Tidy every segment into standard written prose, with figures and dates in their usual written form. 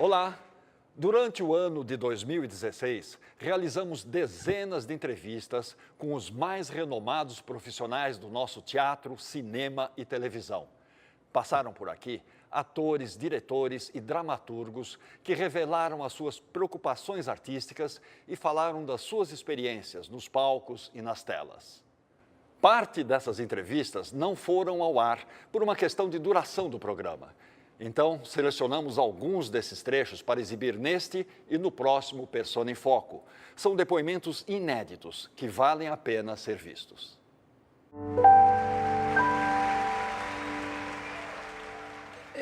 Olá! Durante o ano de 2016, realizamos dezenas de entrevistas com os mais renomados profissionais do nosso teatro, cinema e televisão. Passaram por aqui atores, diretores e dramaturgos que revelaram as suas preocupações artísticas e falaram das suas experiências nos palcos e nas telas. Parte dessas entrevistas não foram ao ar por uma questão de duração do programa. Então, selecionamos alguns desses trechos para exibir neste e no próximo Persona em Foco. São depoimentos inéditos que valem a pena ser vistos.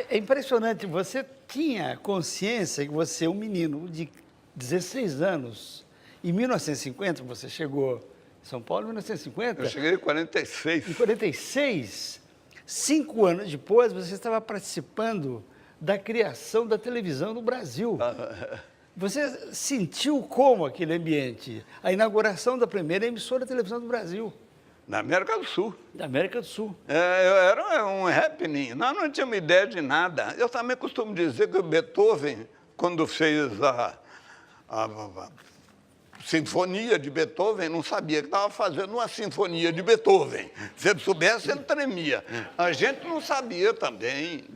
É impressionante, você tinha consciência que você é um menino de 16 anos. Em 1950, você chegou em São Paulo, em 1950? Eu cheguei em 46. Em 46, 5 anos depois, você estava participando da criação da televisão no Brasil. Você sentiu como aquele ambiente? A inauguração da primeira emissora de televisão do Brasil. Na América do Sul. Da América do Sul. Era um happening. Nós não tínhamos ideia de nada. Eu também costumo dizer que o Beethoven, quando fez a Sinfonia de Beethoven, não sabia que estava fazendo uma Sinfonia de Beethoven. Se ele soubesse, ele tremia. A gente não sabia também.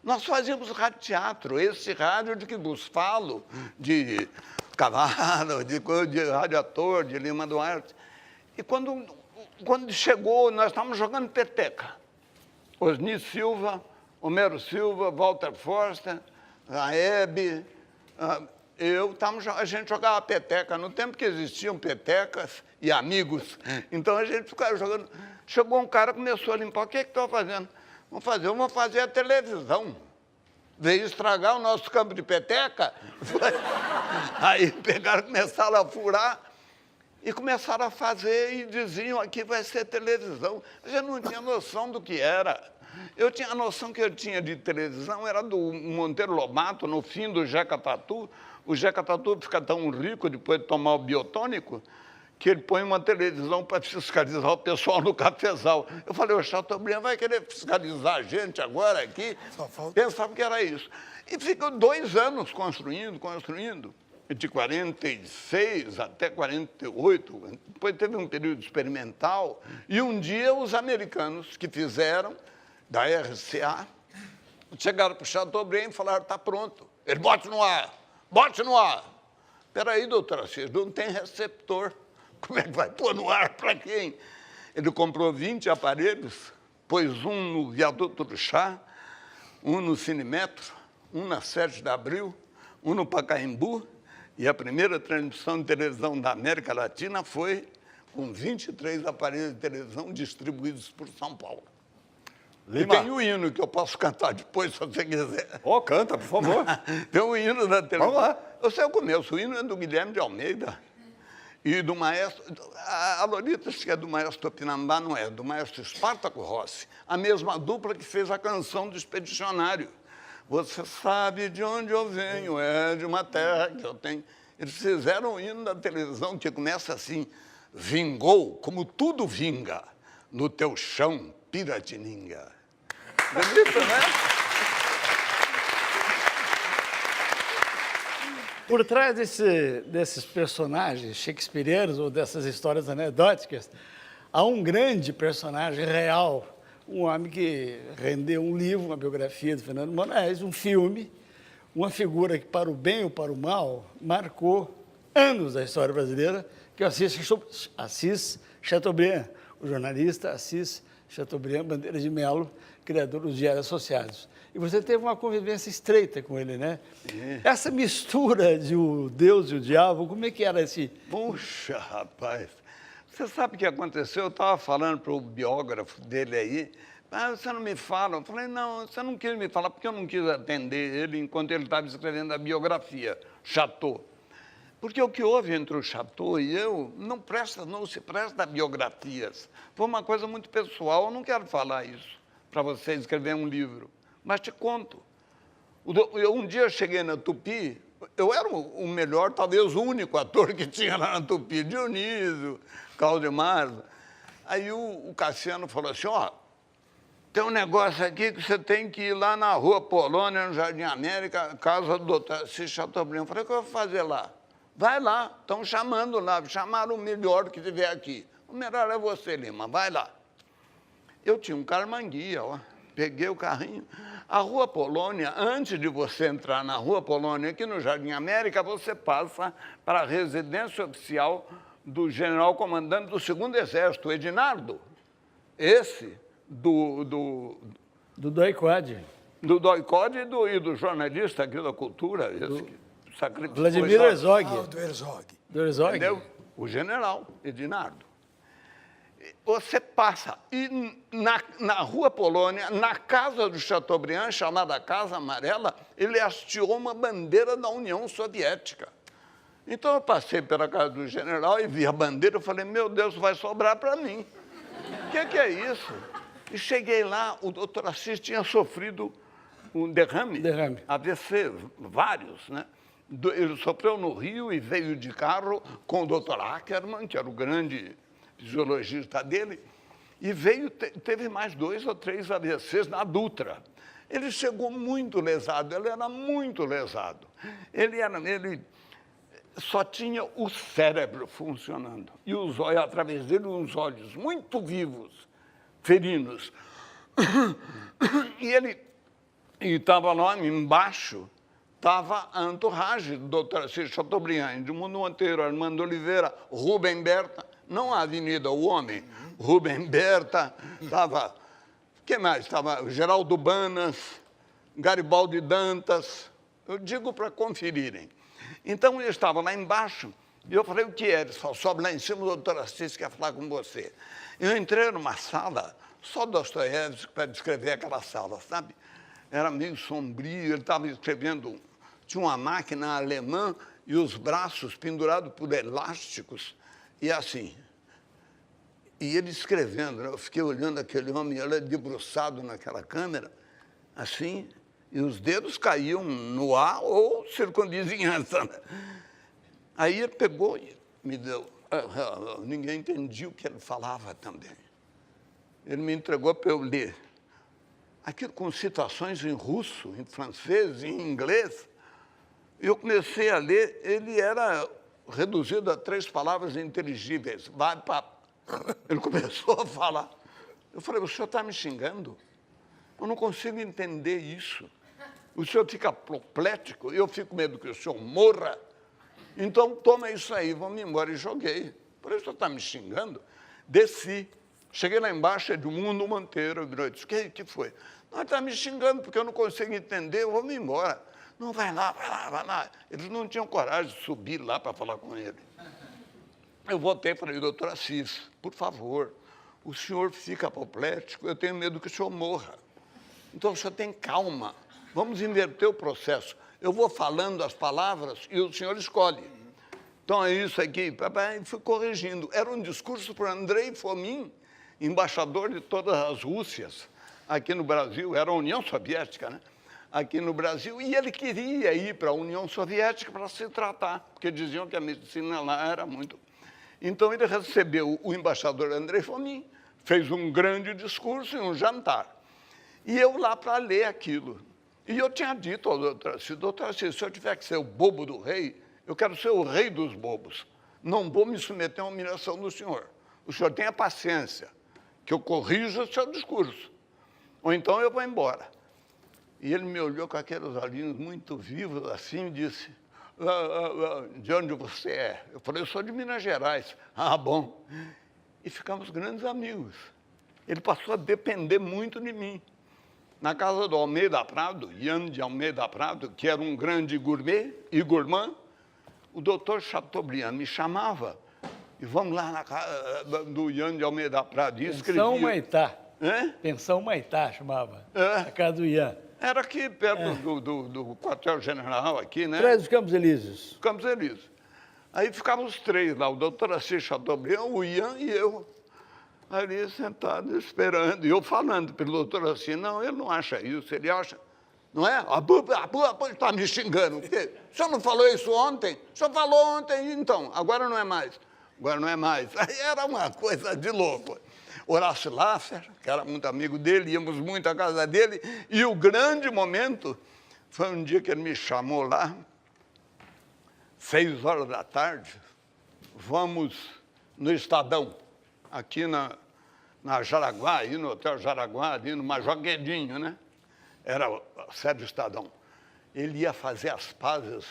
Nós fazíamos rádio teatro, esse rádio de que vos falo, de Cavalo, de rádio ator, de Lima Duarte. E quando chegou, nós estávamos jogando peteca. Osni Silva, Homero Silva, Walter Forster, a Hebe, a gente jogava peteca no tempo que existiam petecas e amigos. Então a gente ficava jogando. Chegou um cara, começou a limpar. O que estão fazendo? Vamos fazer a televisão. Veio estragar o nosso campo de peteca. Aí pegaram, começaram a furar. E começaram a fazer e diziam, aqui vai ser televisão. A gente não tinha noção do que era. Eu tinha a noção que eu tinha de televisão, era do Monteiro Lobato, no fim do Jeca Tatu. O Jeca Tatu fica tão rico depois de tomar o biotônico, que ele põe uma televisão para fiscalizar o pessoal no cafezal. Eu falei, o Chateaubriand vai querer fiscalizar a gente agora aqui? Pensava que era isso. E ficou 2 anos construindo. De 46 até 48, depois teve um período experimental, e um dia os americanos que fizeram, da RCA, chegaram para o Chateaubriand e falaram, está pronto. Ele, bote no ar. Espera aí, doutor Assis, não tem receptor. Como é que vai pôr no ar para quem? Ele comprou 20 aparelhos, pôs um no Viaduto do Chá, um no Cinemetro, um na 7 de Abril, um no Pacaembu. E a primeira transmissão de televisão da América Latina foi com 23 aparelhos de televisão distribuídos por São Paulo. Lima. E tem o hino que eu posso cantar depois, se você quiser. Canta, por favor. Tem o hino da televisão. Vamos lá. Eu sei o começo, o hino é do Guilherme de Almeida e do maestro... A Lolita, que é do maestro Tupinambá, não é, do maestro Espartaco Rossi, a mesma dupla que fez a canção do Expedicionário. Você sabe de onde eu venho, é de uma terra que eu tenho. Eles fizeram um hino da televisão que começa assim, vingou, como tudo vinga, no teu chão, Piratininga. Bonito, né? Por trás desses personagens shakespearianos ou dessas histórias anedóticas, há um grande personagem real, um homem que rendeu um livro, uma biografia de Fernando Moraes, um filme, uma figura que, para o bem ou para o mal, marcou anos da história brasileira, que é o Assis Chateaubriand, o jornalista Assis Chateaubriand Bandeira de Melo, criador dos Diários Associados. E você teve uma convivência estreita com ele, né? Essa mistura de o Deus e o diabo, como é que era esse... Puxa, rapaz... Você sabe o que aconteceu? Eu estava falando para o biógrafo dele aí, você não me fala? Eu falei, não, você não quis me falar, porque eu não quis atender ele enquanto ele estava escrevendo a biografia, Chateau. Porque o que houve entre o Chateau e eu não se presta a biografias. Foi uma coisa muito pessoal, eu não quero falar isso para você escrever um livro, mas te conto. Um dia eu cheguei na Tupi, eu era o melhor, talvez o único ator que tinha lá na Tupi, Dionísio, Claudemar. Aí o Cassiano falou assim, tem um negócio aqui que você tem que ir lá na Rua Polônia, no Jardim América, casa do doutor Assis Chateaubriand. Eu falei, o que eu vou fazer lá? Vai lá, estão chamando lá, chamaram o melhor que tiver aqui. O melhor é você, Lima, vai lá. Eu tinha um carmanguia, ó, peguei o carrinho. A Rua Polônia, antes de você entrar na Rua Polônia, aqui no Jardim América, você passa para a residência oficial do general comandante do 2º Exército, Edinardo. Esse do Doicode. Do Doicode e do jornalista aqui da cultura, esse que sacrificou. Vladimir Herzog. Do Herzog. Do Herzog. Entendeu? O general Edinardo. Você passa, e na Rua Polônia, na casa do Chateaubriand, chamada Casa Amarela, ele hasteou uma bandeira da União Soviética. Então eu passei pela casa do general e vi a bandeira, eu falei, meu Deus, vai sobrar para mim. O que é isso? E cheguei lá, o doutor Assis tinha sofrido um derrame. AVC, vários, né? Ele sofreu no Rio e veio de carro com o doutor Ackermann, que era o grande fisiologista dele, e veio, teve mais 2 ou 3 AVCs na Dutra. Ele chegou muito lesado, ele era muito lesado. Ele só tinha o cérebro funcionando. E os olhos, através dele, uns olhos muito vivos, ferinos. E ele estava lá embaixo, estava a entourage do doutor Assis Chateaubriand, Edmundo Monteiro, Armando Oliveira, Rubem Berta, não a Avenida, o homem, Rubem Berta, estava, quem mais? Estava Geraldo Banas, Garibaldi Dantas, eu digo para conferirem. Então, eu estava lá embaixo e eu falei, o que é? Ele falou, sobe lá em cima, o doutor Assis quer falar com você. Eu entrei numa sala, só Dostoiévski para descrever aquela sala, sabe? Era meio sombrio, ele estava escrevendo, tinha uma máquina alemã e os braços pendurados por elásticos, e assim. E ele escrevendo, né? Eu fiquei olhando aquele homem, ele debruçado naquela câmera, assim, e os dedos caíam no ar ou circunvizinhança. Né? Aí ele pegou e me deu. Ninguém entendia o que ele falava também. Ele me entregou para eu ler. Aquilo com citações em russo, em francês, em inglês. Eu comecei a ler, ele era reduzido a 3 palavras inteligíveis. Vai, papo. Ele começou a falar. Eu falei, o senhor está me xingando? Eu não consigo entender isso. O senhor fica apoplético, eu fico com medo que o senhor morra. Então, toma isso aí, vamos embora. E joguei. Falei, o senhor está me xingando? Desci. Cheguei lá embaixo, Edmundo Monteiro, virou e disse, o que foi? Não, ele está me xingando porque eu não consigo entender, eu vou me embora. Não, vai lá, vai lá, vai lá. Eles não tinham coragem de subir lá para falar com ele. Eu voltei e falei, doutor Assis, por favor, o senhor fica apoplético, eu tenho medo que o senhor morra. Então, o senhor tem calma, vamos inverter o processo. Eu vou falando as palavras e o senhor escolhe. Então, é isso aqui, papai, fui corrigindo. Era um discurso para Andrei Fomin, embaixador de todas as Rússias, aqui no Brasil, era a União Soviética, né? Aqui no Brasil, e ele queria ir para a União Soviética para se tratar, porque diziam que a medicina lá era muito... Então, ele recebeu o embaixador Andrei Fomin, fez um grande discurso e um jantar. E eu lá para ler aquilo. E eu tinha dito ao doutor Assis, se eu tiver que ser o bobo do rei, eu quero ser o rei dos bobos. Não vou me submeter à humilhação do senhor. O senhor tenha paciência, que eu corrijo o seu discurso. Ou então eu vou embora. E ele me olhou com aqueles olhinhos muito vivos assim e disse, de onde você é? Eu falei, eu sou de Minas Gerais. Ah, bom. E ficamos grandes amigos. Ele passou a depender muito de mim. Na casa do Almeida Prado, Ian de Almeida Prado, que era um grande gourmet e gourmand, o doutor Chateaubriand me chamava e vamos lá na casa do Ian de Almeida Prado. E escrevia. Pensão Maitá. É? Pensão Maitá chamava, É. a casa do Ian. Era aqui perto do quartel-general, aqui, né? Atrás dos Campos Elíseos. Campos Elíseos. Aí ficávamos os 3 lá, o doutor Assis Chateaubriand, o Ian e eu, ali sentado, esperando. E eu falando pelo doutor Assis, não, ele não acha isso, ele acha... Não é? Ele está me xingando. Porque o senhor não falou isso ontem? O senhor falou ontem, então, agora não é mais. Agora não é mais. Aí era uma coisa de louco. Horácio Laffer, que era muito amigo dele, íamos muito à casa dele, e o grande momento foi um dia que ele me chamou lá, 6 horas da tarde, vamos no Estadão, aqui na Jaraguá, aí no Hotel Jaraguá, ali no Major Guedinho, né? Era a sede do Estadão. Ele ia fazer as pazes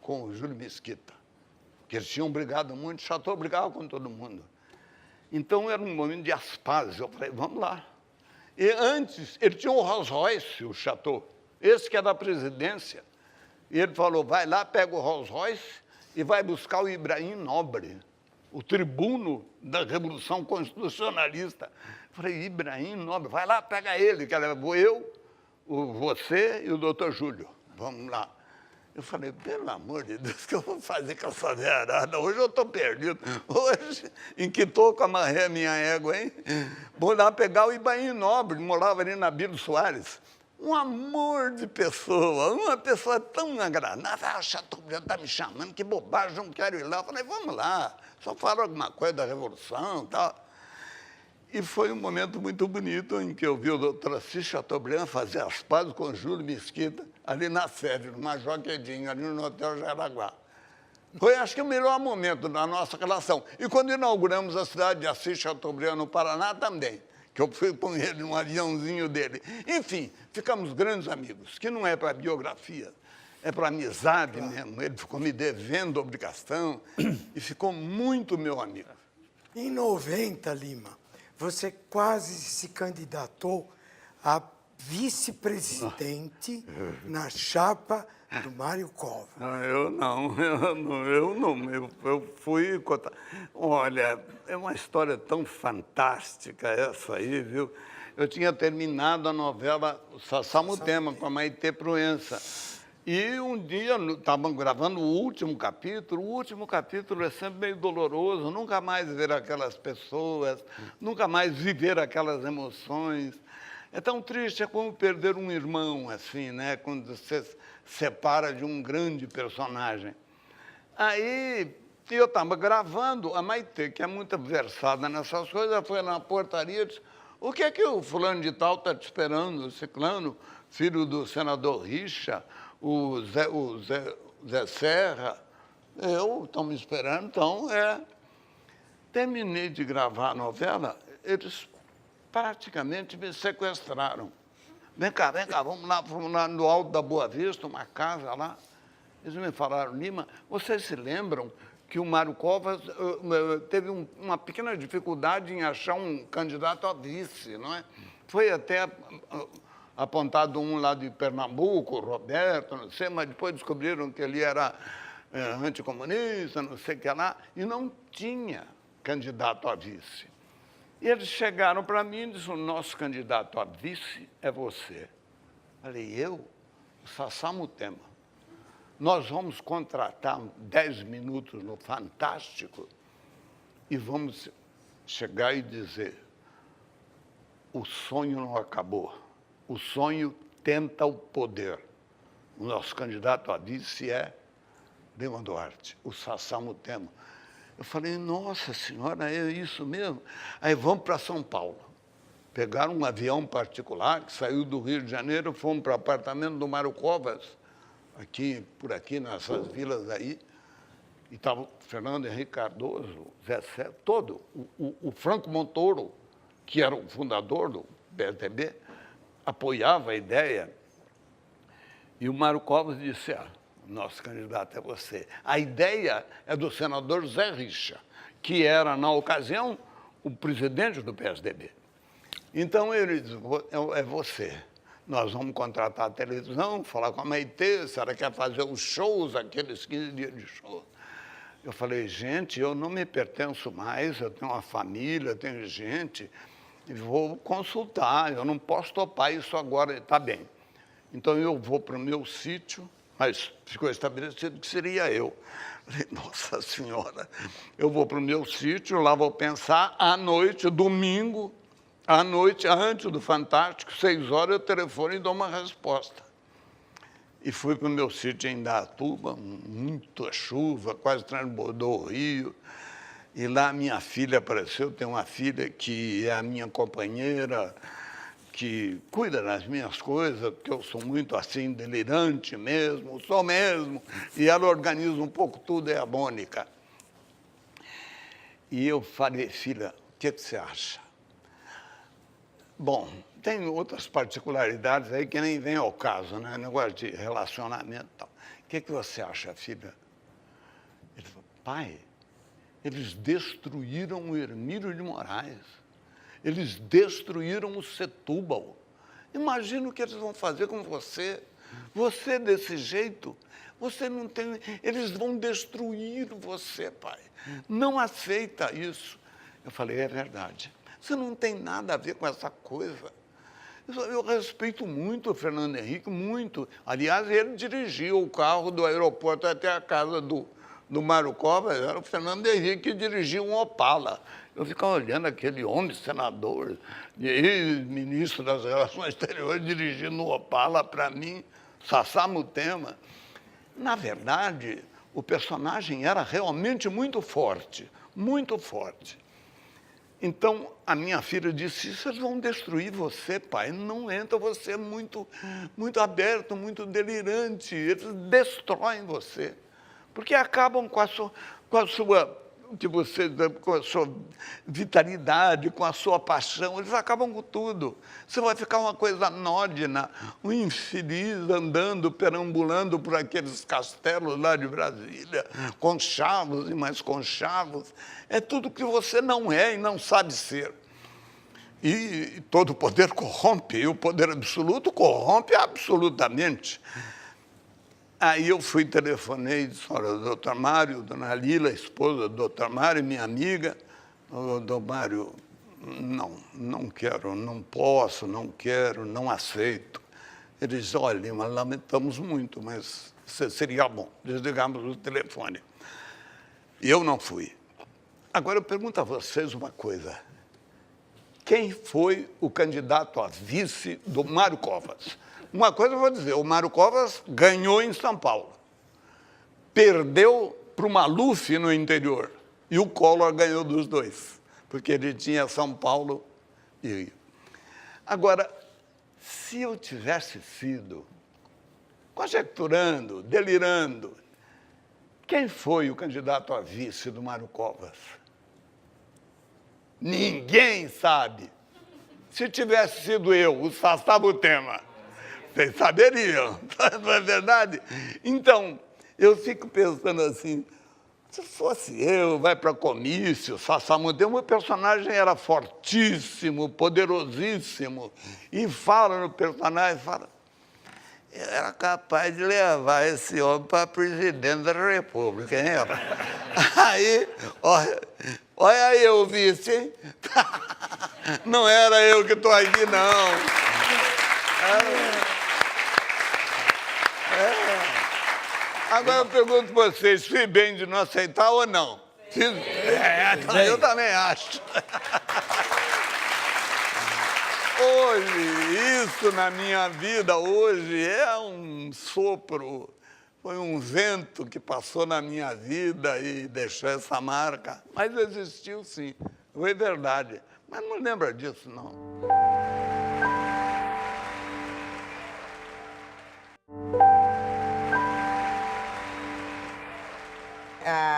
com o Júlio Mesquita, que eles tinham brigado muito, o Chateau brigava com todo mundo. Então era um momento de as pazes, eu falei, vamos lá. E antes, ele tinha um Rolls Royce, o Chateau, esse que é da presidência. E ele falou, vai lá, pega o Rolls Royce e vai buscar o Ibrahim Nobre, o tribuno da Revolução Constitucionalista. Eu falei, Ibrahim Nobre, vai lá, pega ele, que levou eu, você e o doutor Júlio. Vamos lá. Eu falei, pelo amor de Deus, o que eu vou fazer com essa verada? Hoje eu estou perdido. Hoje, em que toco amarrei a minha égua, hein? Vou lá pegar o Ibrahim Nobre, morava ali na Bílio Soares. Um amor de pessoa, uma pessoa tão agradável. Ah, o Chateaubriand está me chamando, que bobagem, não quero ir lá. Eu falei, vamos lá, só fala alguma coisa da Revolução e tal. E foi um momento muito bonito em que eu vi o doutor Assis Chateaubriand fazer as pazes com o Júlio Mesquita, ali na sede, no Major Guedinho, ali no Hotel Jaraguá. Foi, acho que, o melhor momento da nossa relação. E quando inauguramos a cidade de Assis Chateaubriand, no Paraná, também, que eu fui com ele num aviãozinho dele. Enfim, ficamos grandes amigos, que não é para biografia, é para amizade mesmo. Ele ficou me devendo obrigação e ficou muito meu amigo. Em 90, Lima, você quase se candidatou a vice-presidente na chapa do Mário Covas. Eu fui... Olha, é uma história tão fantástica essa aí, viu? Eu tinha terminado a novela Sassamutema, com a Maitê Proença. E um dia estavam gravando o último capítulo é sempre meio doloroso, nunca mais ver aquelas pessoas, nunca mais viver aquelas emoções. É tão triste, é como perder um irmão, assim, né? Quando você se separa de um grande personagem. Aí eu estava gravando, a Maitê, que é muito versada nessas coisas, ela foi na portaria e disse, o que é que o fulano de tal está te esperando, o ciclano, filho do senador Richa, o Zé Serra? Estão me esperando, então, Terminei de gravar a novela, eles praticamente me sequestraram. Vem cá, vamos lá no Alto da Boa Vista, uma casa lá. Eles me falaram, Lima, vocês se lembram que o Mário Covas teve uma pequena dificuldade em achar um candidato a vice, não é? Foi até apontado um lá de Pernambuco, Roberto, não sei, mas depois descobriram que ele era anticomunista, não sei o que lá, e não tinha candidato a vice. E eles chegaram para mim e disseram, o nosso candidato a vice é você. Falei, eu? O Sassamutema. Nós vamos contratar 10 minutos no Fantástico e vamos chegar e dizer, o sonho não acabou. O sonho tenta o poder. O nosso candidato a vice é Lima Duarte, o Sassamutema. Eu falei, nossa senhora, é isso mesmo? Aí vamos para São Paulo. Pegaram um avião particular que saiu do Rio de Janeiro, fomos para o apartamento do Mário Covas, por aqui, nessas vilas aí. E estava o Fernando Henrique Cardoso, Zé Serra, todo. O Franco Montoro, que era o fundador do PSDB, apoiava a ideia. E o Mário Covas disse, nosso candidato é você. A ideia é do senador Zé Richa, que era, na ocasião, o presidente do PSDB. Então, ele disse, é você. Nós vamos contratar a televisão, falar com a Maitê, a senhora quer fazer os shows, aqueles 15 dias de show. Eu falei, gente, eu não me pertenço mais, eu tenho uma família, tenho gente, e vou consultar, eu não posso topar isso agora, está bem. Então, eu vou para o meu sítio, mas ficou estabelecido que seria eu. Falei, nossa senhora, eu vou para o meu sítio, lá vou pensar, à noite, domingo, à noite, antes do Fantástico, 6 horas, eu telefono e dou uma resposta. E fui para o meu sítio em Indaiatuba, muita chuva, quase transbordou o rio. E lá minha filha apareceu, tem uma filha que é a minha companheira, que cuida das minhas coisas, porque eu sou muito assim, delirante mesmo, sou mesmo, e ela organiza um pouco tudo, é a Mônica. E eu falei, filha, o que você acha? Bom, tem outras particularidades aí que nem vem ao caso, né? Negócio de relacionamento e tal. O que você acha, filha? Ele falou, pai, eles destruíram o Hermílio de Moraes. Eles destruíram o Setúbal. Imagina o que eles vão fazer com você. Você desse jeito, você não tem... Eles vão destruir você, pai. Não aceita isso. Eu falei, é verdade. Você não tem nada a ver com essa coisa. Eu respeito muito o Fernando Henrique, muito. Aliás, ele dirigiu o carro do aeroporto até a casa do Mário Covas, era o Fernando Henrique que dirigia um Opala. Eu ficava olhando aquele homem, senador, e ministro das Relações Exteriores, dirigindo um Opala para mim, Sassá Mutema. Na verdade, o personagem era realmente muito forte, muito forte. Então, a minha filha disse, isso eles vão destruir você, pai. Não entra, você é muito aberto, muito delirante. Eles destroem você. Porque acabam com a sua vitalidade, com a sua paixão, eles acabam com tudo. Você vai ficar uma coisa anódina, um infeliz andando, perambulando por aqueles castelos lá de Brasília, conchavos e mais conchavos. É tudo que você não é e não sabe ser. E todo poder corrompe, e o poder absoluto corrompe absolutamente. Aí eu fui, telefonei e disse, olha, doutor Mário, dona Lila, esposa do doutor Mário, minha amiga, doutor Mário, não quero, não posso, não quero, não aceito. Ele disse, olha, Lima, lamentamos muito, mas seria bom. Desligamos o telefone. E eu não fui. Agora eu pergunto a vocês uma coisa. Quem foi o candidato a vice do Mário Covas? Uma coisa eu vou dizer, o Mário Covas ganhou em São Paulo, perdeu para o Maluf no interior, e o Collor ganhou dos dois, porque ele tinha São Paulo e Rio. Agora, se eu tivesse sido conjecturando, delirando, quem foi o candidato a vice do Mário Covas? Ninguém sabe. Se tivesse sido eu, o Sassá Mutema, vocês saberiam, não é verdade? Então, eu fico pensando assim, se fosse eu, vai para comício, Sassá Mutema, o meu personagem era fortíssimo, poderosíssimo, e fala no personagem, fala, eu era capaz de levar esse homem para presidente da República, hein? Aí, olha aí eu vice, hein? Não era eu que estou aqui, não. Agora eu pergunto para vocês, fui bem de não aceitar ou não? Eu também acho. Hoje, isso na minha vida, hoje é um sopro, foi um vento que passou na minha vida e deixou essa marca. Mas existiu sim, foi verdade. Mas não lembra disso, não.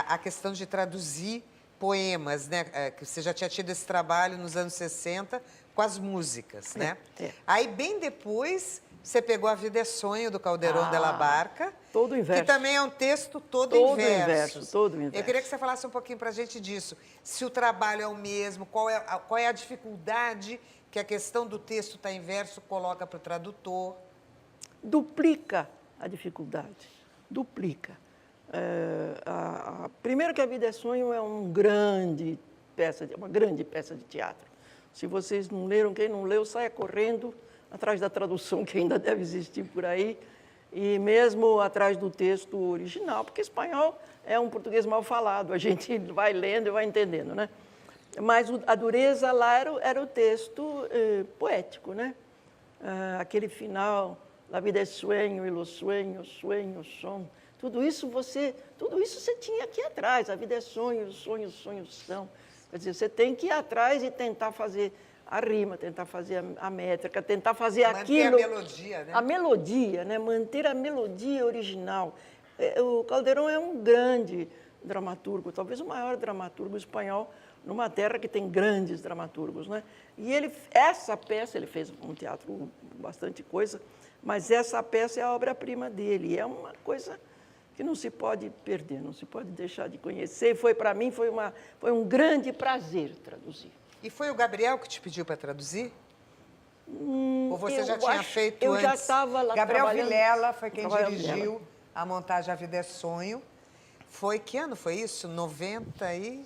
A questão de traduzir poemas, né? Que você já tinha tido esse trabalho nos anos 60 com as músicas, né? Aí, bem depois, você pegou A Vida é Sonho, do Calderón de la Barca. Todo em verso. Que também é um texto todo em versos. Todo em verso. Eu queria que você falasse um pouquinho para a gente disso. Se o trabalho é o mesmo, qual é a dificuldade que a questão do texto está em verso coloca para o tradutor? Duplica a dificuldade, duplica. Primeiro que A Vida é Sonho é uma grande peça de teatro. Se vocês não leram, quem não leu, saia correndo atrás da tradução que ainda deve existir por aí, e mesmo atrás do texto original, porque espanhol é um português mal falado, a gente vai lendo e vai entendendo, né? Mas a dureza lá era o texto poético, né? Aquele final, La vida es sueño y los sueños son. Tudo isso você tinha que ir atrás. A vida é sonhos, sonhos, sonhos são. Quer dizer, você tem que ir atrás e tentar fazer a rima, tentar fazer a métrica, tentar fazer aquilo... Manter a melodia, né? A melodia, né? Manter a melodia original. O Calderón é um grande dramaturgo, talvez o maior dramaturgo espanhol, numa terra que tem grandes dramaturgos, né? E essa peça, ele fez um teatro, bastante coisa, mas essa peça é a obra-prima dele. É uma coisa que não se pode perder, não se pode deixar de conhecer. Para mim, foi um grande prazer traduzir. E foi o Gabriel que te pediu para traduzir? Ou você já tinha feito eu antes? Já estava lá Gabriel trabalhando. Vilela foi quem Gabriel dirigiu Vilela. a montagem A Vida é Sonho. Foi, que ano foi isso? 90 e...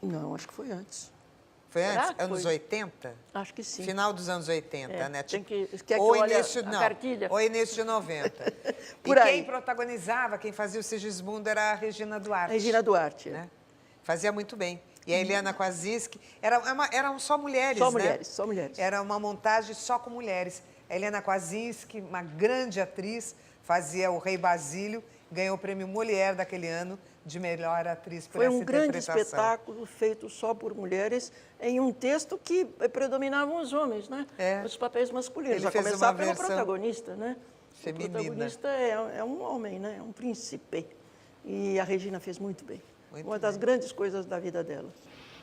Não, acho que foi antes. Foi Será antes? que Anos foi? 80? Acho que sim. Final dos anos 80, né? Quer que ou eu olhe início, a não, cartilha? ou início de 90. Por e aí. quem protagonizava, quem fazia o Sigismundo era a Regina Duarte. Regina Duarte. Né? Fazia muito bem. E a Eliana Koaziski, eram só mulheres, Só né? mulheres, só mulheres. Era uma montagem só com mulheres. A Eliana Koaziski, uma grande atriz, fazia o Rei Basílio, ganhou o prêmio Molière daquele ano de melhor atriz por Foi essa um grande interpretação. espetáculo feito só por mulheres em um texto que predominavam os homens, né? É. Os papéis masculinos. Ele A fez começar uma pelo versão protagonista, né? feminina. O protagonista é um homem, né? É um príncipe. E a Regina fez muito bem. Muito uma das bem. grandes coisas da vida dela.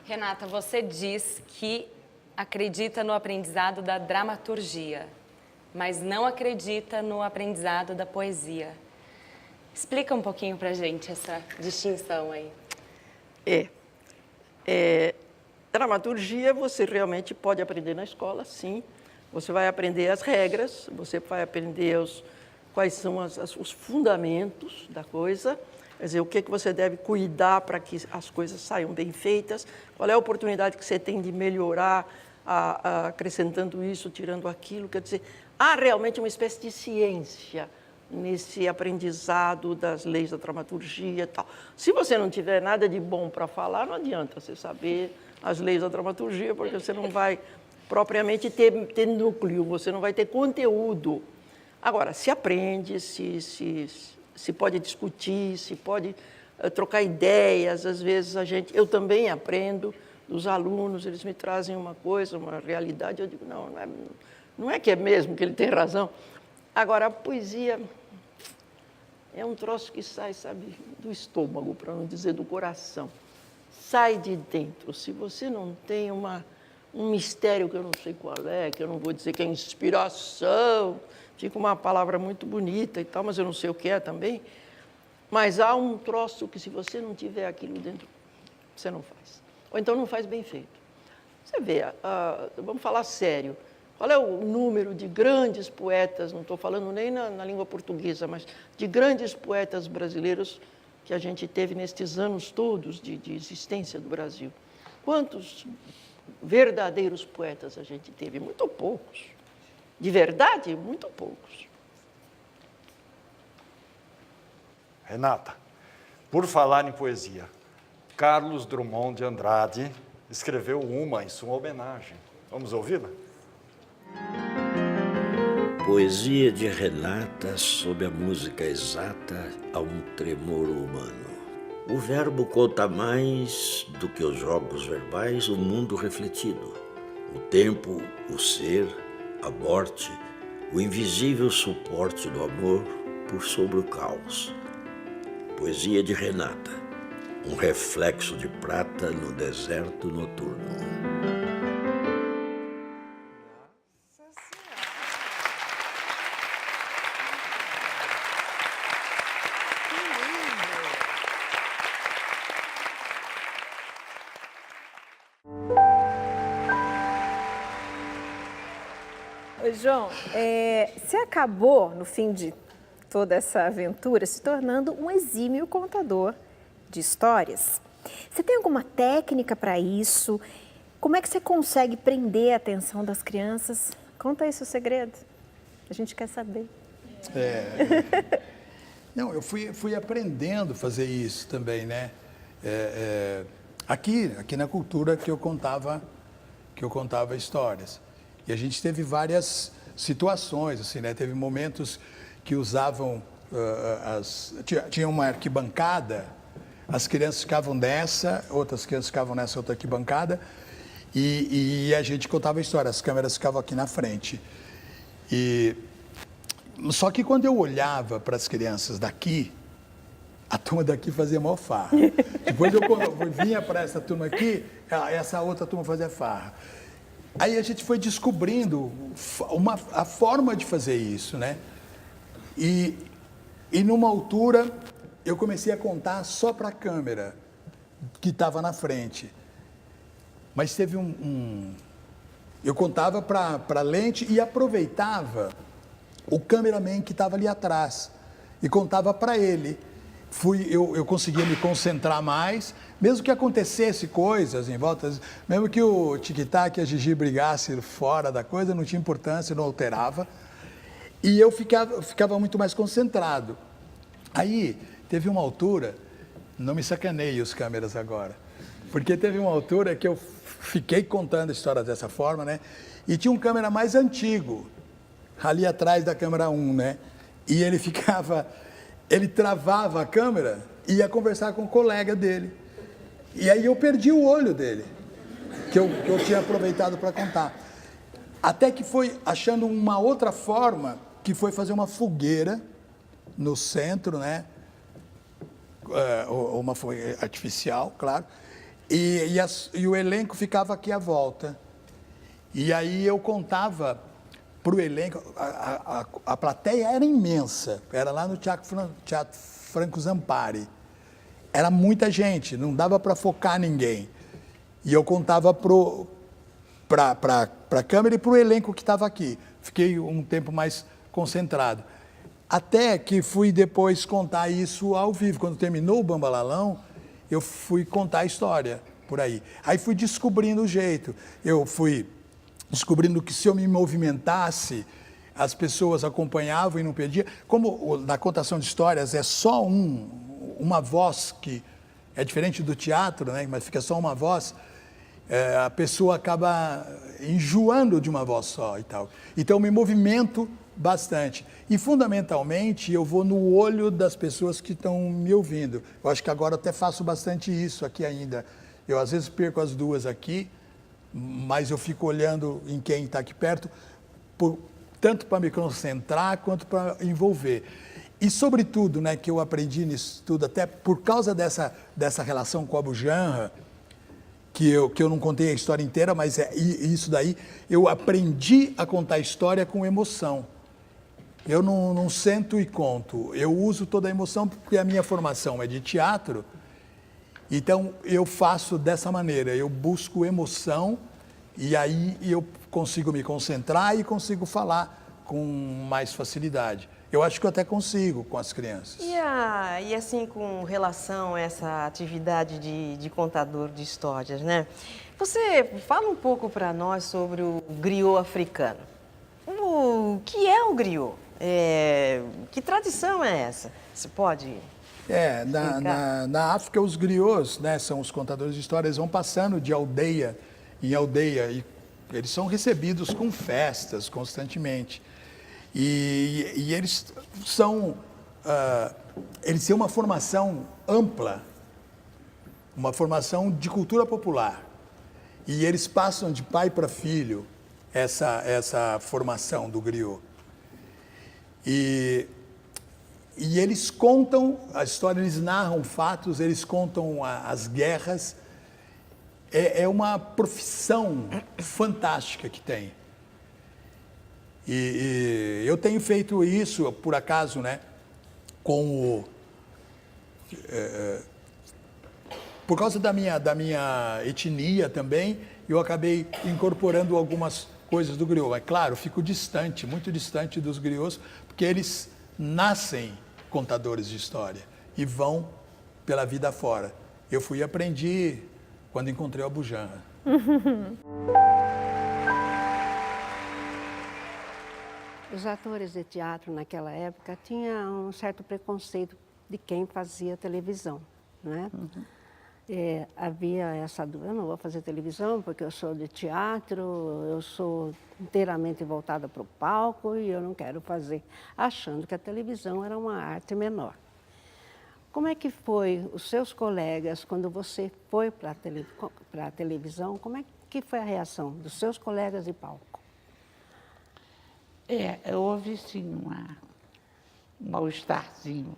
Renata, você diz que acredita no aprendizado da dramaturgia, mas não acredita no aprendizado da poesia. Explica um pouquinho pra gente essa distinção aí. Dramaturgia você realmente pode aprender na escola, sim. Você vai aprender as regras, você vai aprender quais são os fundamentos da coisa, quer dizer, o que você deve cuidar para que as coisas saiam bem feitas, qual é a oportunidade que você tem de melhorar, acrescentando isso, tirando aquilo. Quer dizer, há realmente uma espécie de ciência nesse aprendizado das leis da dramaturgia e tal. Se você não tiver nada de bom para falar, não adianta você saber as leis da dramaturgia, porque você não vai propriamente ter núcleo, você não vai ter conteúdo. Agora, se aprende, se pode discutir, se pode trocar ideias, às vezes eu também aprendo dos alunos, eles me trazem uma coisa, uma realidade, eu digo, não é que é mesmo que ele tem razão. Agora, a poesia é um troço que sai, sabe, do estômago, para não dizer do coração. Sai de dentro. Se você não tem um mistério que eu não sei qual é, que eu não vou dizer que é inspiração, fica uma palavra muito bonita e tal, mas eu não sei o que é também. Mas há um troço que, se você não tiver aquilo dentro, você não faz. Ou então não faz bem feito. Você vê, vamos falar sério, qual é o número de grandes poetas, não estou falando nem na língua portuguesa, mas de grandes poetas brasileiros que a gente teve nestes anos todos de existência do Brasil? Quantos verdadeiros poetas a gente teve? Muito poucos. De verdade, muito poucos. Renata, por falar em poesia, Carlos Drummond de Andrade escreveu uma em sua homenagem. Vamos ouvi-la? Poesia de Renata sob a música exata a um tremor humano. O verbo conta mais do que os jogos verbais o mundo refletido. O tempo, o ser, a morte, o invisível suporte do amor por sobre o caos. Poesia de Renata, um reflexo de prata no deserto noturno. Oi, João, você acabou, no fim de toda essa aventura, se tornando um exímio contador de histórias. Você tem alguma técnica para isso? Como é que você consegue prender a atenção das crianças? Conta aí seu segredo, a gente quer saber. Não, eu fui aprendendo a fazer isso também, né? Aqui na cultura que eu contava histórias. E a gente teve várias situações, assim, né? Teve momentos que usavam tinha uma arquibancada, as crianças ficavam nessa, outras crianças ficavam nessa outra arquibancada, e a gente contava a história, as câmeras ficavam aqui na frente. Só que quando eu olhava para as crianças daqui, a turma daqui fazia maior farra. Depois eu vinha para essa turma aqui, essa outra turma fazia farra. Aí a gente foi descobrindo a forma de fazer isso, né? E numa altura eu comecei a contar só para a câmera que estava na frente. Mas teve eu contava para a lente e aproveitava o cameraman que estava ali atrás e contava para ele. Eu conseguia me concentrar mais, mesmo que acontecesse coisas em volta, mesmo que o Tic-Tac e a Gigi brigassem fora da coisa, não tinha importância, não alterava. E eu ficava muito mais concentrado. Aí, teve uma altura, não me sacaneie os câmeras agora, porque teve uma altura que eu fiquei contando a história dessa forma, né? E tinha um câmera mais antigo, ali atrás da câmera 1, né? E ele travava a câmera e ia conversar com o colega dele. E aí eu perdi o olho dele, que eu tinha aproveitado para contar. Até que foi achando uma outra forma, que foi fazer uma fogueira no centro, né? Uma fogueira artificial, claro. E o elenco ficava aqui à volta. E aí eu contava para o elenco, a plateia era imensa, era lá no Teatro Franco Zampari. Era muita gente, não dava para focar ninguém. E eu contava para a câmera e para o elenco que estava aqui. Fiquei um tempo mais concentrado. Até que fui depois contar isso ao vivo. Quando terminou o Bambalalão, eu fui contar a história por aí. Aí fui descobrindo o jeito. Eu fui descobrindo que se eu me movimentasse, as pessoas acompanhavam e não perdiam. Como na contação de histórias é só uma voz, que é diferente do teatro, né? Mas fica só uma voz, a pessoa acaba enjoando de uma voz só e tal. Então eu me movimento bastante. E fundamentalmente eu vou no olho das pessoas que estão me ouvindo. Eu acho que agora até faço bastante isso aqui ainda. Eu às vezes perco as duas aqui, mas eu fico olhando em quem está aqui perto, tanto para me concentrar quanto para envolver. E, sobretudo, né, que eu aprendi nisso tudo, até por causa dessa relação com a Bujanra, que eu não contei a história inteira, mas isso daí, eu aprendi a contar a história com emoção. Eu não sento e conto, eu uso toda a emoção porque a minha formação é de teatro. Então, eu faço dessa maneira, eu busco emoção e aí eu consigo me concentrar e consigo falar com mais facilidade. Eu acho que eu até consigo com as crianças. E assim, com relação a essa atividade de contador de histórias, né? Você fala um pouco para nós sobre o griot africano. O que é o griot? Que tradição é essa? Você pode... Na África, os griots, né, são os contadores de histórias, vão passando de aldeia em aldeia e eles são recebidos com festas constantemente. E eles têm uma formação ampla, uma formação de cultura popular. E eles passam de pai para filho essa formação do griot. E eles contam a história, eles narram fatos, eles contam as guerras. É uma profissão fantástica que tem. E eu tenho feito isso, por acaso, né, por causa da minha etnia também, eu acabei incorporando algumas coisas do griot. É claro, fico distante, muito distante dos griots, porque eles nascem contadores de história e vão pela vida fora. Eu fui e aprendi quando encontrei a Bujanra. Os atores de teatro naquela época tinham um certo preconceito de quem fazia televisão, não é? havia essa dúvida, eu não vou fazer televisão porque eu sou de teatro, eu sou inteiramente voltada para o palco e eu não quero fazer, achando que a televisão era uma arte menor. Como é que foi os seus colegas quando você foi para a televisão? Como é que foi a reação dos seus colegas de palco? Houve sim um mal-estarzinho.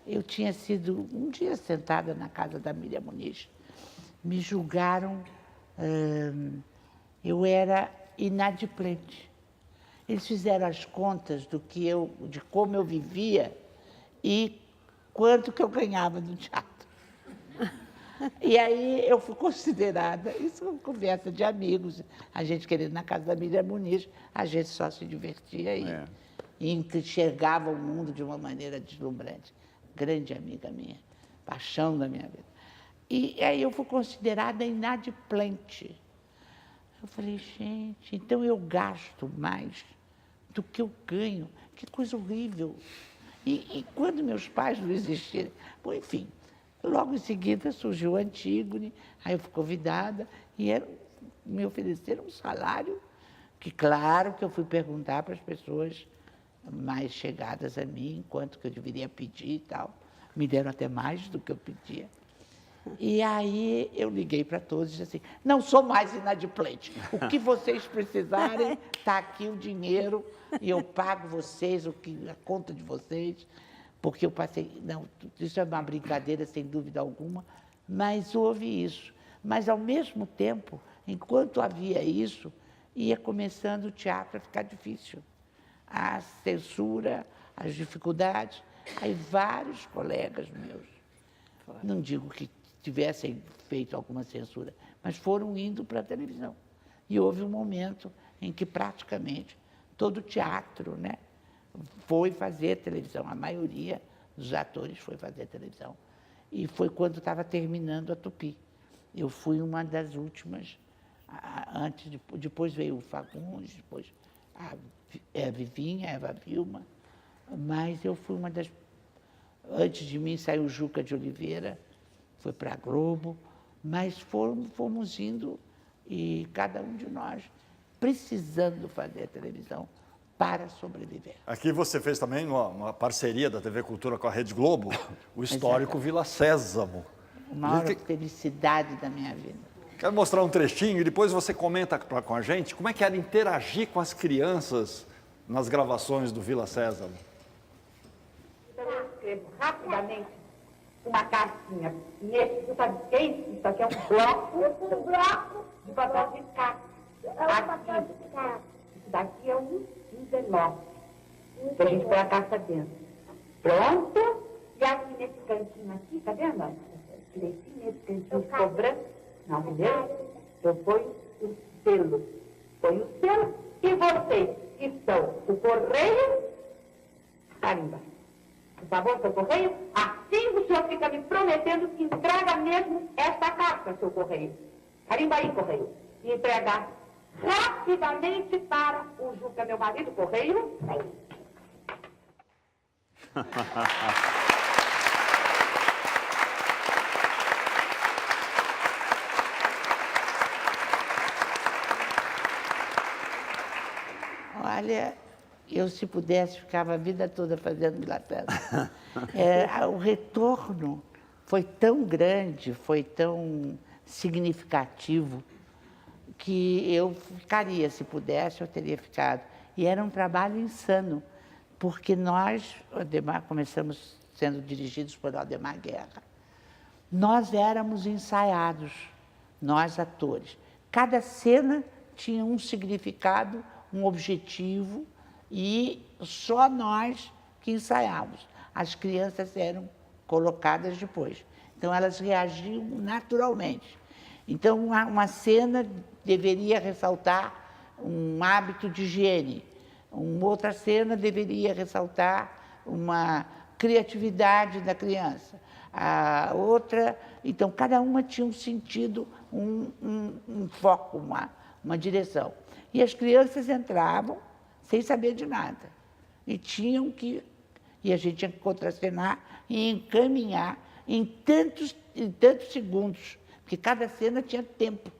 Eu tinha sido um dia sentada na casa da Miriam Muniz. Me julgaram, eu era inadimplente. Eles fizeram as contas de como eu vivia e quanto que eu ganhava no teatro. E aí eu fui considerada, isso é uma conversa de amigos, a gente querendo ir na casa da Miriam Muniz, a gente só se divertia e enxergava o mundo de uma maneira deslumbrante. Grande amiga minha, paixão da minha vida. E aí eu fui considerada inadimplente. Eu falei, gente, então eu gasto mais do que eu ganho. Que coisa horrível. E quando meus pais não existirem... Bom, enfim, logo em seguida surgiu a Antígone, aí eu fui convidada e me ofereceram um salário que, claro, que eu fui perguntar para as pessoas mais chegadas a mim, quanto que eu deveria pedir e tal. Me deram até mais do que eu pedia. E aí eu liguei para todos e disse assim, não sou mais inadimplente. O que vocês precisarem, está aqui o dinheiro e eu pago vocês, a conta de vocês, porque eu passei... Não, isso é uma brincadeira, sem dúvida alguma, mas houve isso. Mas, ao mesmo tempo, enquanto havia isso, ia começando o teatro a ficar difícil. A censura, as dificuldades. Aí vários colegas meus, não digo que tivessem feito alguma censura, mas foram indo para a televisão. E houve um momento em que praticamente todo o teatro, né, foi fazer televisão. A maioria dos atores foi fazer televisão. E foi quando estava terminando a Tupi. Eu fui uma das últimas, depois veio o Fagundes, depois a Vivinha, a Eva Vilma, mas eu fui uma das... Antes de mim saiu o Juca de Oliveira, foi para a Globo, mas fomos indo e cada um de nós precisando fazer a televisão para sobreviver. Aqui você fez também uma parceria da TV Cultura com a Rede Globo, o histórico Vila Sésamo. A maior felicidade da minha vida. Quero mostrar um trechinho e depois você comenta com a gente como é que era interagir com as crianças nas gravações do Vila Sésamo. Então eu escrevo rapidamente uma cartinha. Você sabe o que é isso? Isso aqui é um bloco de papel de carta. Isso daqui é um envelope que a gente põe a carta dentro. Pronto? E aqui nesse cantinho aqui, tá vendo? Nesse cantinho ficou branco. Não, entendeu? Eu ponho o selo. Ponho o selo e vocês que são o correio, carimba. Por favor, seu correio, assim o senhor fica me prometendo que entrega mesmo esta carta, seu correio. Carimba aí, correio. E entregar rapidamente para o Juca, meu marido, correio. Olha, eu, se pudesse, ficava a vida toda fazendo Vila Sésamo. O retorno foi tão grande, foi tão significativo, que eu ficaria, se pudesse, eu teria ficado. E era um trabalho insano, porque nós, começamos sendo dirigidos por Aldemar Guerra, nós éramos ensaiados, nós atores. Cada cena tinha um significado, um objetivo, e só nós que ensaiávamos. As crianças eram colocadas depois. Então, elas reagiam naturalmente. Então, uma cena deveria ressaltar um hábito de higiene. Uma outra cena deveria ressaltar uma criatividade da criança. A outra... Então, cada uma tinha um sentido, um foco, uma direção. E as crianças entravam sem saber de nada. E tinham que... E a gente tinha que contracenar e encaminhar em tantos segundos, porque cada cena tinha tempo.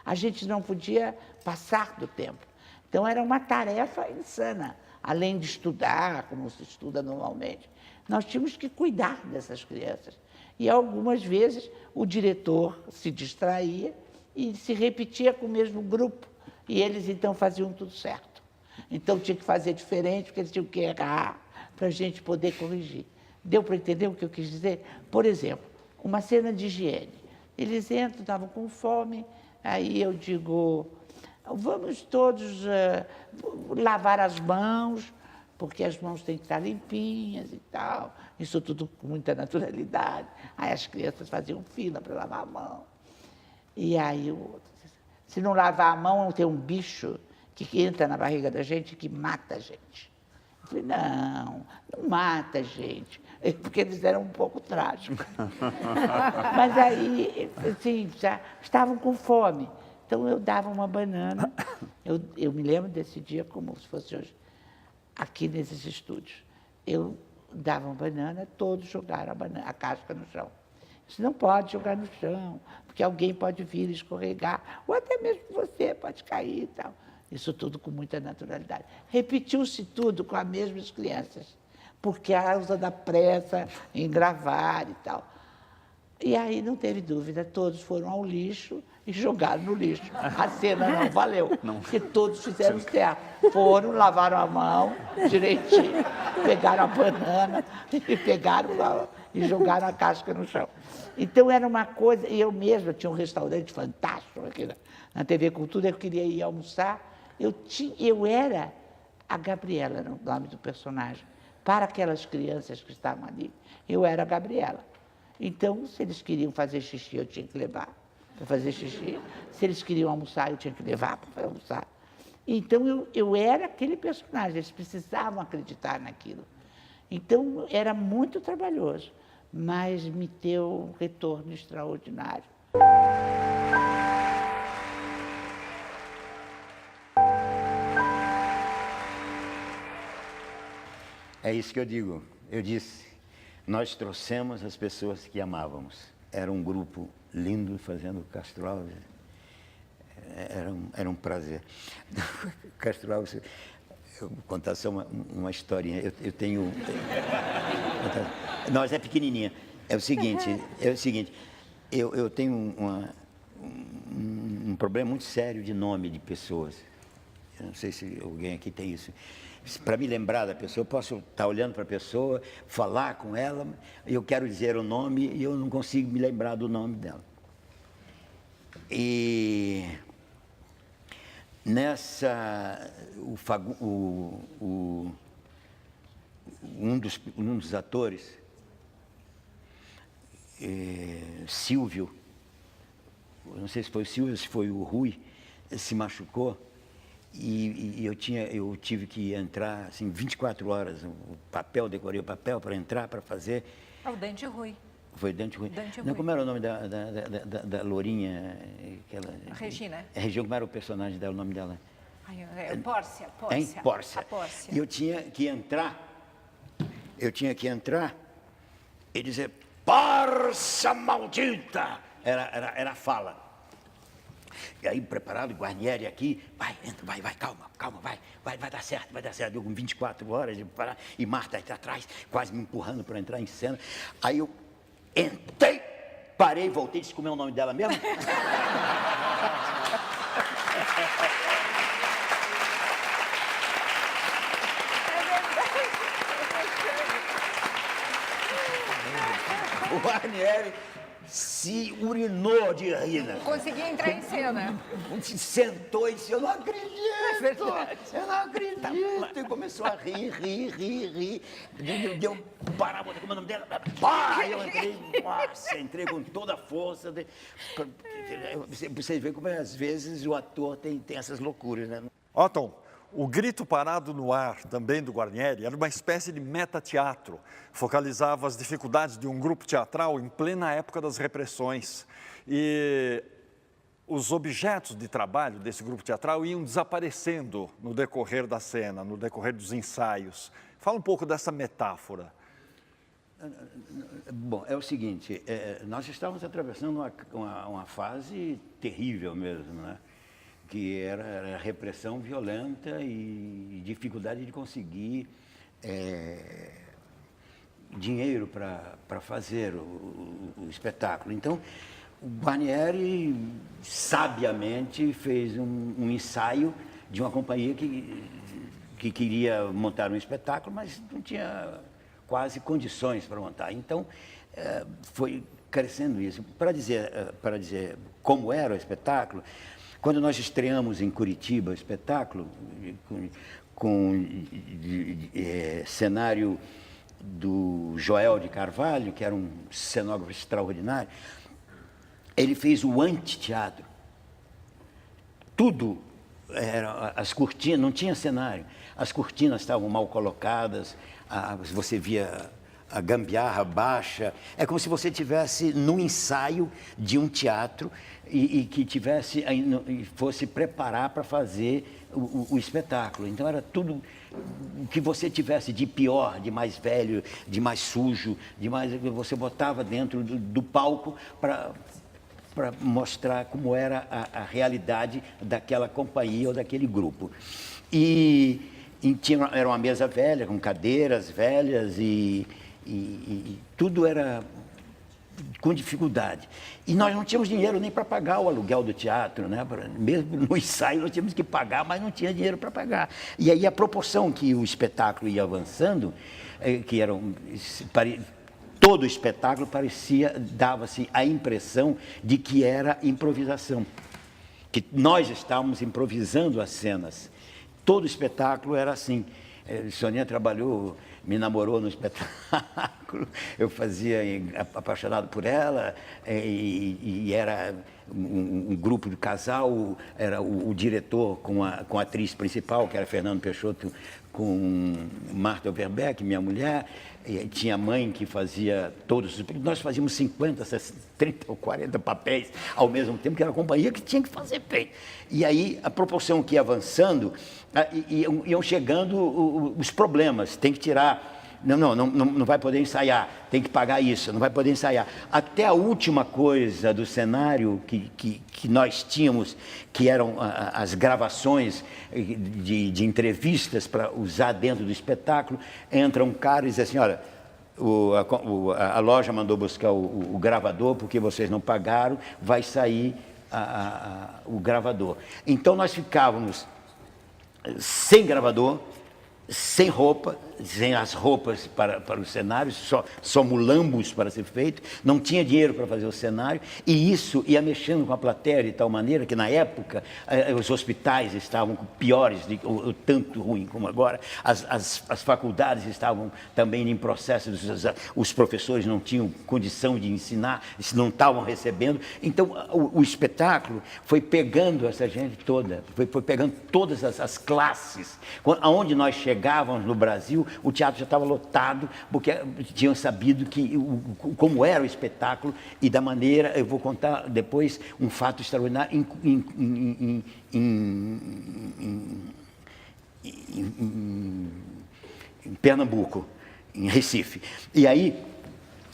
A gente não podia passar do tempo. Então, era uma tarefa insana, além de estudar, como se estuda normalmente. Nós tínhamos que cuidar dessas crianças. E, algumas vezes, o diretor se distraía e se repetia com o mesmo grupo. E eles, então, faziam tudo certo. Então, tinha que fazer diferente, porque eles tinham que errar para a gente poder corrigir. Deu para entender o que eu quis dizer? Por exemplo, uma cena de higiene. Eles entram, estavam com fome, aí eu digo, vamos todos lavar as mãos, porque as mãos têm que estar limpinhas e tal. Isso tudo com muita naturalidade. Aí as crianças faziam fila para lavar a mão. E aí, se não lavar a mão, tem um bicho que entra na barriga da gente e que mata a gente. Eu falei, não mata a gente. Porque eles eram um pouco trágicos. Mas aí, assim, já estavam com fome. Então, eu dava uma banana. Eu me lembro desse dia como se fosse hoje, aqui nesses estúdios. Eu dava uma banana, todos jogaram a casca no chão. Você não pode jogar no chão, porque alguém pode vir escorregar, ou até mesmo você pode cair e tal. Isso tudo com muita naturalidade. Repetiu-se tudo com as mesmas crianças, porque a causa da pressa em gravar e tal. E aí não teve dúvida, todos foram ao lixo e jogaram no lixo. A cena não valeu, porque todos fizeram certo. Foram, lavaram a mão direitinho, pegaram a banana e jogaram a casca no chão. Então era uma coisa, e eu mesma tinha um restaurante fantástico aqui na TV Cultura, eu queria ir almoçar. Eu era a Gabriela, era o nome do personagem. Para aquelas crianças que estavam ali, eu era a Gabriela. Então, se eles queriam fazer xixi, eu tinha que levar para fazer xixi. Se eles queriam almoçar, eu tinha que levar para almoçar. Então, eu era aquele personagem, eles precisavam acreditar naquilo. Então, era muito trabalhoso, mas me deu um retorno extraordinário. É isso que eu digo. Eu disse, nós trouxemos as pessoas que amávamos. Era um grupo lindo fazendo Castro Alves. Era um prazer. Castro Alves, eu vou contar só uma historinha. Eu tenho... Não, mas é pequenininha. É o seguinte, eu tenho um problema muito sério de nome de pessoas. Eu não sei se alguém aqui tem isso. Para me lembrar da pessoa, eu posso estar olhando para a pessoa, falar com ela, eu quero dizer o nome e eu não consigo me lembrar do nome dela. E nessa, um dos atores, Silvio, não sei se foi o Silvio, se foi o Rui, se machucou. E eu tive que entrar, assim, 24 horas, decorei o papel para entrar, para fazer. É o Dante Rui. Foi Dante Rui. Dante Não, Rui. como era o nome da lourinha? Regina. Região, como era o personagem dela, o nome dela? Pórcia. Pórcia. A Pórcia. E eu tinha que entrar e dizer, Pórcia maldita! Era a fala. E aí, preparado, Guarnieri aqui, vai, calma, vai dar certo. Deu com 24 horas de parar, e Marta aí atrás, quase me empurrando para entrar em cena. Aí eu entrei, parei, voltei, disse como é o nome dela mesmo? O Guarnieri se urinou de rir. Consegui entrar em cena. Sentou e disse, eu não acredito, eu não acredito. E começou a rir. Deu parar, como é o nome dela? Pá! Eu entrei com toda a força. Vocês veem como às vezes o ator tem essas loucuras, né? Otton, o Grito Parado no Ar, também do Guarnieri, era uma espécie de metateatro. Focalizava as dificuldades de um grupo teatral em plena época das repressões. E os objetos de trabalho desse grupo teatral iam desaparecendo no decorrer da cena, no decorrer dos ensaios. Fala um pouco dessa metáfora. Bom, é o seguinte, nós estávamos atravessando uma fase terrível mesmo, né? Que era repressão violenta e dificuldade de conseguir dinheiro para fazer o espetáculo. Então, o Guarnieri sabiamente fez um ensaio de uma companhia que queria montar um espetáculo, mas não tinha quase condições para montar. Então, foi crescendo isso. Para dizer como era o espetáculo, quando nós estreamos em Curitiba o espetáculo, com cenário do Joel de Carvalho, que era um cenógrafo extraordinário, ele fez o anfiteatro. Tudo, as cortinas, não tinha cenário, as cortinas estavam mal colocadas, você via a gambiarra baixa, é como se você estivesse num ensaio de um teatro e que fosse preparar para fazer o espetáculo. Então era tudo que você tivesse de pior, de mais velho, de mais sujo, você botava dentro do palco para mostrar como era a realidade daquela companhia ou daquele grupo. Era uma mesa velha, com cadeiras velhas e tudo era com dificuldade. E nós não tínhamos dinheiro nem para pagar o aluguel do teatro, né? Mesmo no ensaio nós tínhamos que pagar, mas não tinha dinheiro para pagar. E aí a proporção que o espetáculo ia avançando, todo o espetáculo dava-se a impressão de que era improvisação, que nós estávamos improvisando as cenas. Todo o espetáculo era assim. Soninha me namorou no espetáculo, eu fazia apaixonado por ela, e era um grupo de casal, era o diretor com a atriz principal, que era Fernando Peixoto, com Marta Overbeck, minha mulher, e tinha a mãe que fazia todos nós fazíamos 50, 60, 30 ou 40 papéis ao mesmo tempo, que era a companhia que tinha que fazer bem. E aí, a proporção que ia avançando, iam chegando os problemas, tem que tirar, não vai poder ensaiar, tem que pagar isso, não vai poder ensaiar. Até a última coisa do cenário que nós tínhamos, que eram as gravações de entrevistas para usar dentro do espetáculo, entra um cara e diz assim, olha, a loja mandou buscar o gravador porque vocês não pagaram, vai sair o gravador. Então nós ficávamos sem gravador, sem roupa, sem as roupas para o cenário, só mulambos para ser feito, não tinha dinheiro para fazer o cenário, e isso ia mexendo com a plateia de tal maneira que, na época, os hospitais estavam piores, tanto ruim como agora, as faculdades estavam também em processo, os professores não tinham condição de ensinar, não estavam recebendo, então o espetáculo foi pegando essa gente toda, foi pegando todas as classes, aonde nós chegávamos no Brasil, o teatro já estava lotado, porque tinham sabido como era o espetáculo e da maneira, eu vou contar depois um fato extraordinário em Pernambuco, em Recife. E aí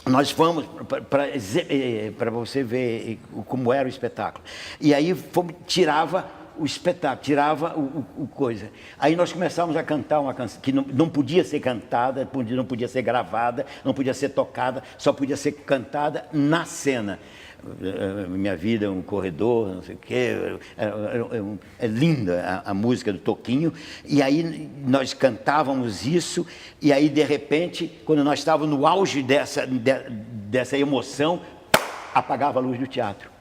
nós fomos para você ver como era o espetáculo. E aí tirava o espetáculo, tirava o coisa. Aí nós começávamos a cantar uma canção que não podia ser cantada, não podia ser gravada, não podia ser tocada, só podia ser cantada na cena. Minha vida é um corredor, não sei o quê, é linda a música do Toquinho, e aí nós cantávamos isso, e aí de repente, quando nós estávamos no auge dessa emoção, apagava a luz do teatro.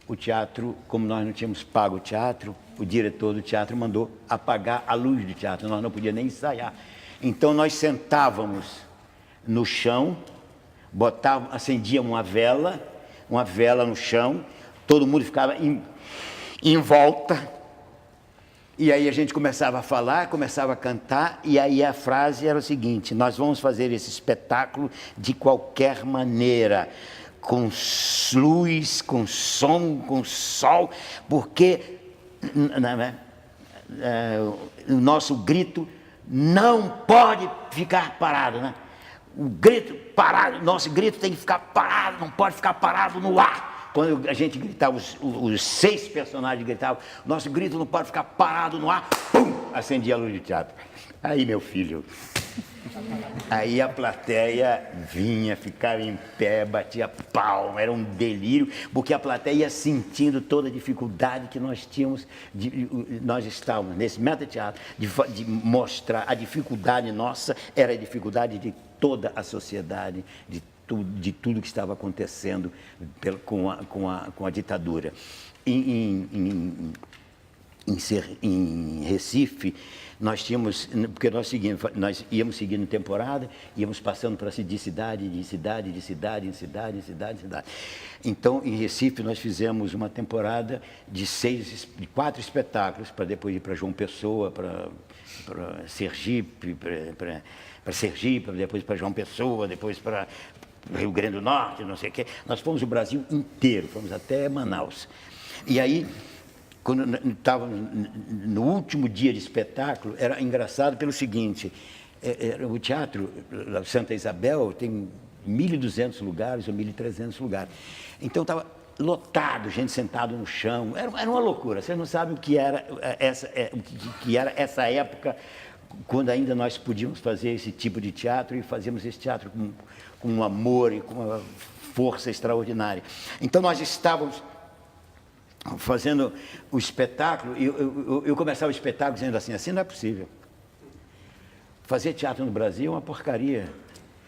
O teatro, como nós não tínhamos pago o teatro, o diretor do teatro mandou apagar a luz do teatro, nós não podíamos nem ensaiar. Então nós sentávamos no chão, acendíamos uma vela no chão, todo mundo ficava em volta, e aí a gente começava a falar, começava a cantar, e aí a frase era o seguinte: nós vamos fazer esse espetáculo de qualquer maneira, com luz, com som, com sol, porque o nosso grito não pode ficar parado, né? o grito parado, nosso grito tem que ficar parado, não pode ficar parado no ar. Quando a gente gritava, os 6 personagens gritavam, nosso grito não pode ficar parado no ar, pum, acendia a luz de teatro. Aí, meu filho, aí a plateia vinha, ficava em pé, batia palma, era um delírio, porque a plateia ia sentindo toda a dificuldade que nós tínhamos, nós estávamos nesse metateatro, de mostrar a dificuldade nossa, era a dificuldade de toda a sociedade, de tudo que estava acontecendo com a ditadura. Em Recife, nós tínhamos, porque nós íamos seguindo temporada, íamos passando de cidade em cidade. Então, em Recife, nós fizemos uma temporada de 4 espetáculos, para depois ir para João Pessoa, para Sergipe, para Sergipe, depois para João Pessoa, depois para Rio Grande do Norte, não sei o quê. Nós fomos o Brasil inteiro, fomos até Manaus. E aí, quando estávamos no último dia de espetáculo, era engraçado pelo seguinte, o teatro Santa Isabel tem 1.200 lugares ou 1.300 lugares. Então estava lotado, gente sentada no chão, era uma loucura. Vocês não sabem o que era essa época, quando ainda nós podíamos fazer esse tipo de teatro e fazíamos esse teatro com um amor e com uma força extraordinária. Então nós estávamos fazendo o espetáculo, e eu começava o espetáculo dizendo assim não é possível. Fazer teatro no Brasil é uma porcaria.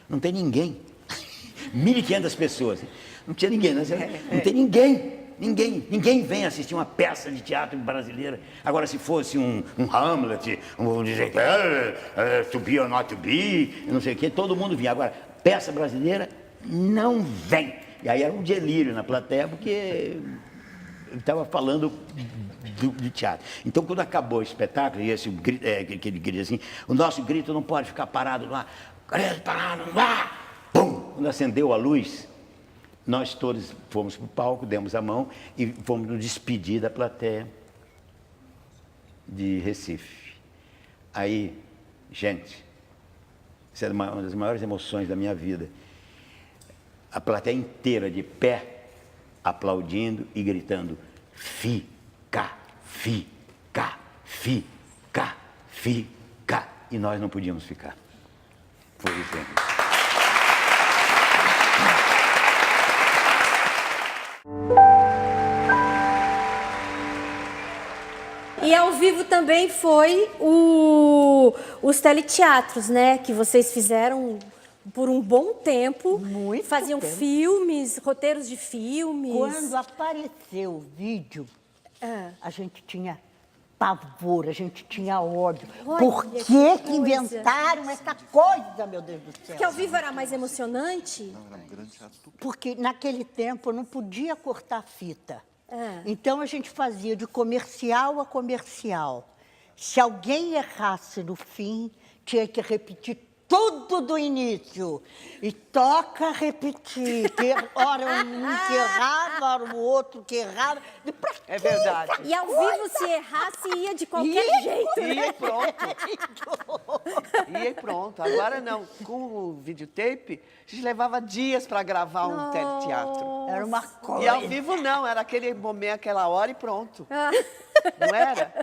Não tem ninguém. 1.500 pessoas. Não tinha ninguém. Não tem ninguém. Ninguém vem assistir uma peça de teatro brasileira. Agora, se fosse um Hamlet, vamos dizer, to be or not to be, não sei o quê, todo mundo vinha. Agora, peça brasileira não vem. E aí era um delírio na plateia, porque eu estava falando de teatro. Então, quando acabou o espetáculo, e esse que ele queria assim, o nosso grito não pode ficar parado lá, parado lá, pum! Quando acendeu a luz, nós todos fomos para o palco, demos a mão e fomos nos despedir da plateia de Recife. Aí, gente, isso é uma das maiores emoções da minha vida. A plateia inteira de pé, aplaudindo e gritando, fica. E nós não podíamos ficar. Foi isso aí. E ao vivo também foi os teleteatros, né? Que vocês fizeram por um bom tempo. Muito faziam tempo. Filmes, roteiros de filmes. Quando apareceu o vídeo, a gente tinha pavor, a gente tinha ódio. Olha Por que que inventaram essa coisa, meu Deus do céu? Porque ao vivo era mais emocionante? Porque naquele tempo não podia cortar fita. Então a gente fazia de comercial a comercial. Se alguém errasse no fim, tinha que repetir tudo do início. E toca repetir. Ora um que errava, ora o outro que errava. É verdade. E ao vivo, se errasse, ia de qualquer jeito, né? Ia e pronto. Ia e pronto. Agora não. Com o videotape, a gente levava dias para gravar um teleteatro. Era uma coisa. E ao vivo não, era aquele momento, aquela hora e pronto. Não era?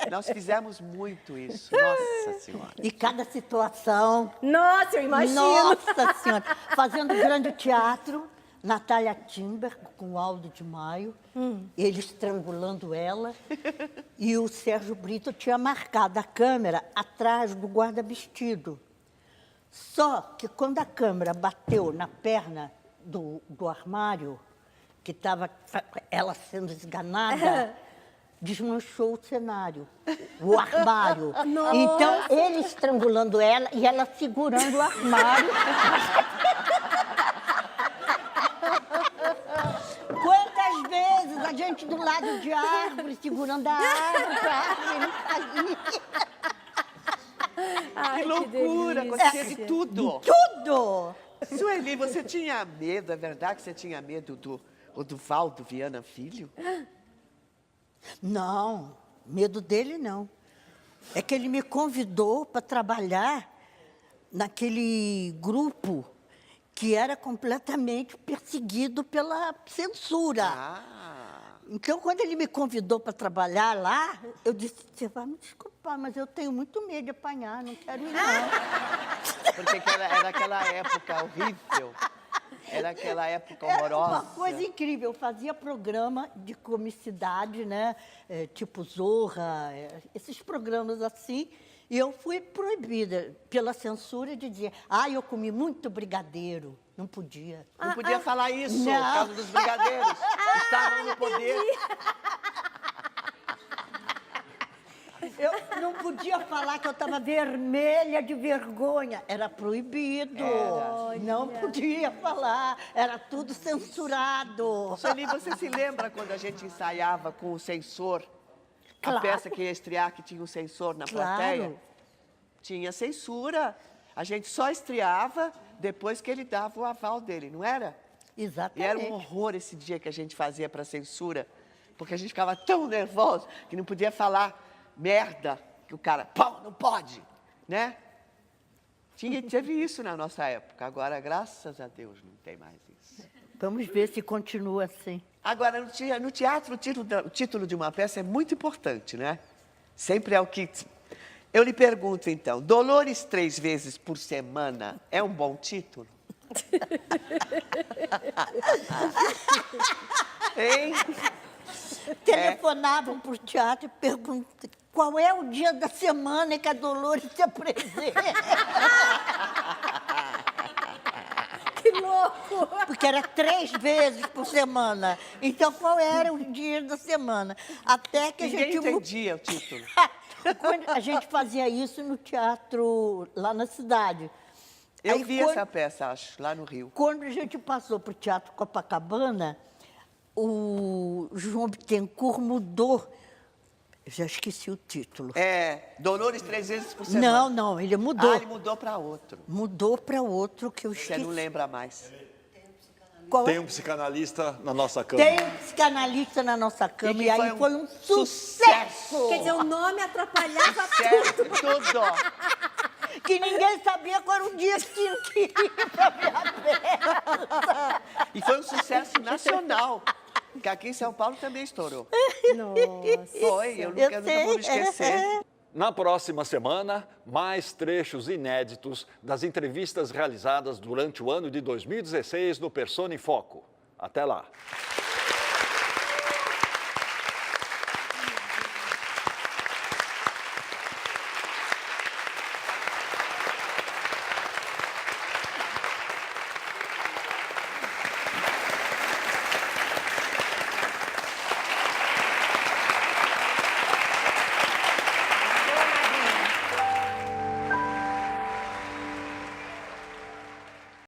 Nós fizemos muito isso. Nossa Senhora. E cada situação. Nossa, eu imagino. Nossa Senhora. Fazendo grande teatro, Natália Timber com o Aldo de Maio, ele estrangulando ela, e o Sérgio Brito tinha marcado a câmera atrás do guarda-vestido. Só que quando a câmera bateu na perna do armário, que estava ela sendo esganada, desmanchou o cenário, o armário. Nossa. Então, ele estrangulando ela e ela segurando o armário. Quantas vezes a gente do lado de árvore, segurando a árvore, para a árvore não cair. Ai, que loucura, acontecia de tudo. Tudo! Sueli, você tinha medo, é verdade que você tinha medo do Valdo Viana Filho? Não, medo dele não. É que ele me convidou para trabalhar naquele grupo que era completamente perseguido pela censura. Então, quando ele me convidou para trabalhar lá, eu disse, você vai me desculpar, mas eu tenho muito medo de apanhar, não quero ir, não. Porque era aquela época horrível. Era aquela época horrorosa. Uma coisa incrível, eu fazia programa de comicidade, né? Tipo Zorra, esses programas assim, e eu fui proibida pela censura de dizer, eu comi muito brigadeiro. Não podia. Não podia falar isso, por causa dos brigadeiros. Estavam no poder. Eu não podia falar que eu estava vermelha de vergonha. Era proibido. Não podia falar. Era tudo censurado. Sueli, você se lembra quando a gente ensaiava com o censor? Claro. A peça que ia estrear, que tinha um censor na plateia? Tinha censura. A gente só estreava depois que ele dava o aval dele, não era? Exatamente. E era um horror esse dia que a gente fazia para censura, porque a gente ficava tão nervoso que não podia falar merda, que o cara, pô, não pode, né? Teve isso na nossa época, agora, graças a Deus, não tem mais isso. Vamos ver se continua assim. Agora, no teatro, o título de uma peça é muito importante, né? Sempre é o que... Eu lhe pergunto, então, Dolores 3 vezes por semana é um bom título? Hein? Telefonavam para o teatro e perguntavam qual é o dia da semana que a Dolores se apresenta. Que louco! Porque era 3 vezes por semana. Então, qual era o dia da semana? Até que Ninguém entendia o título. Quando a gente fazia isso no teatro lá na cidade. Eu vi essa peça, acho, lá no Rio. Quando a gente passou para o Teatro Copacabana, o João Bittencourt mudou. Eu já esqueci o título. Dolores 3 vezes por semana. Não, ele mudou. Ele mudou para outro. Mudou para outro que eu esqueci. Você não lembra mais. Tem um psicanalista na nossa cama. Tem um psicanalista na nossa cama e aí foi um sucesso. Quer dizer, o nome atrapalhava tudo. Que ninguém sabia qual era o dia que tinha que ir para minha peça. E foi um sucesso nacional. Que aqui em São Paulo também estourou. Nossa. Foi, eu nunca vou me esquecer. Na próxima semana, mais trechos inéditos das entrevistas realizadas durante o ano de 2016 no Persona em Foco. Até lá!